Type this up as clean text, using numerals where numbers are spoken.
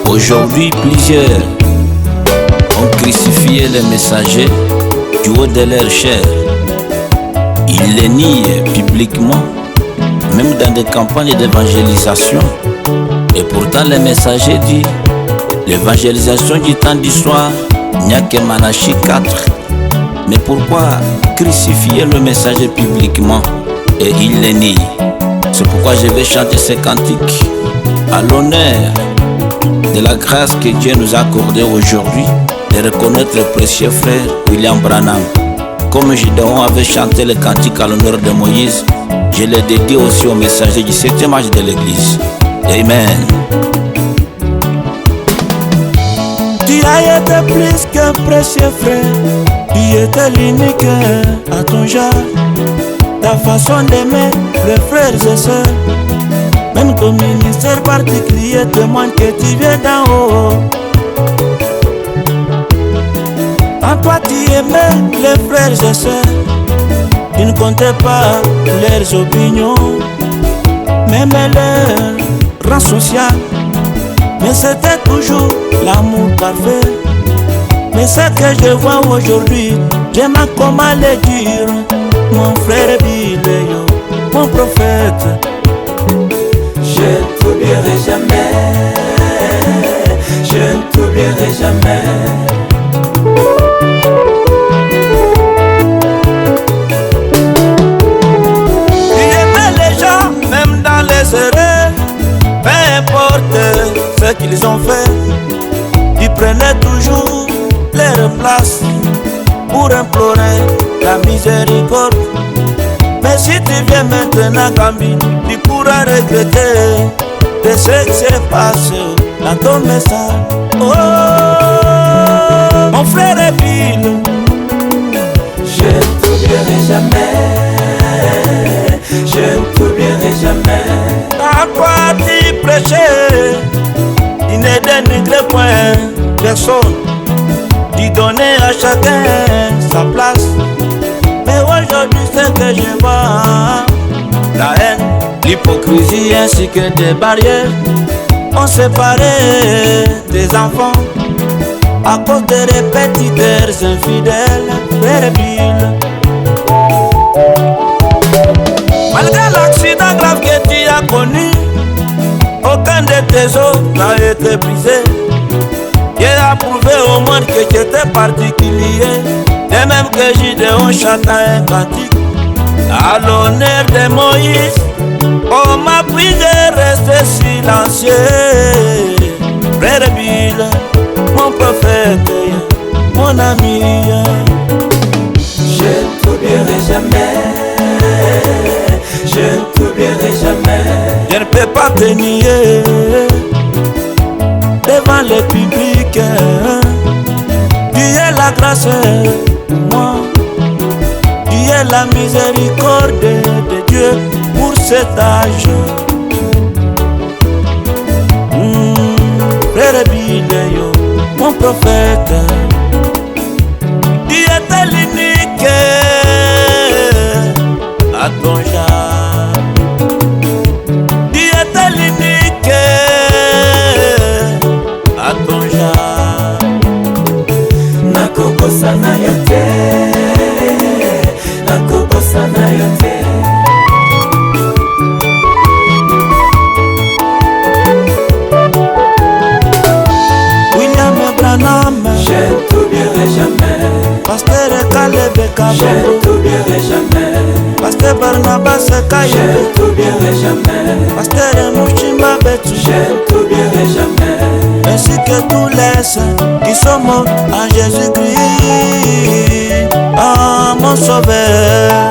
Aujourd'hui, plusieurs ont crucifié les messagers du haut de leur chair. Ils les nient publiquement, même dans des campagnes d'évangélisation. Et pourtant les messagers disent, l'évangélisation du temps du soir, il n'y a que Malachie 4. Mais pourquoi crucifier le messager publiquement et il les nie? C'est pourquoi je vais chanter ces cantiques à l'honneur de la grâce que Dieu nous a accordée aujourd'hui de reconnaître le précieux frère William Branham. Comme Gideon avait chanté le cantique à l'honneur de Moïse, je le dédie aussi au messager du 7e âge de l'église. Amen. Tu as été plus qu'un précieux frère, tu étais l'unique à ton genre. Ta façon d'aimer les frères et sœurs, même ton ministère particulier témoigne que tu viens d'en haut. En toi tu aimais les frères et sœurs, tu ne comptais pas leurs opinions, même leur rang social. Mais c'était toujours l'amour parfait. Mais ce que je vois aujourd'hui, j'aime comment le dire. Mon frère Bileyo, mon prophète, je ne t'oublierai jamais, je ne t'oublierai jamais. Tu aimais les gens, même dans les erreurs, peu importe ce qu'ils ont fait. Tu prenais toujours leur place pour implorer la miséricorde. Mais si tu viens maintenant Gambie, tu pourras regretter de ce qui s'est passé dans ton message. Oh, mon frère Bill, je ne t'oublierai jamais, je ne t'oublierai jamais. à quoi tu prêchais, tu ne dénigrais point personne, tu donnais à chacun sa place. Mais aujourd'hui c'est que je vois la haine, l'hypocrisie ainsi que des barrières ont séparé des enfants à cause des répétiteurs infidèles. Frère Bill, malgré l'accident grave que tu as connu, aucun de tes os n'a été brisé. Dieu a prouvé au monde que tu étais particulier. De même que Gideon chanta un cantique à l'honneur de Moïse, on m'a pris de rester silencieux. Frère Bill, mon prophète, mon ami, je ne t'oublierai jamais, je ne t'oublierai jamais. je ne peux pas te nier devant le public. Tu es la grâce pour moi, tu es la miséricorde de Dieu pour cet âge. Frère Bileyo, mon prophète, tu étais l'unique à ton genre. Tu étais l'unique à ton genre. Nakokosa na yo te, nakokosa na yo te. William Branham, Je ne t'oublierai jamais, Pasteur Caleb je ne Kabongo, t'oublierai jamais, Pasteur Barnabas je Kaye, ne t'oublierai jamais, Pasteur Mouchimba Betu, je ne t'oublierai jamais. ainsi que tous les saints qui sont morts en Jésus-Christ, ah mon sauveur.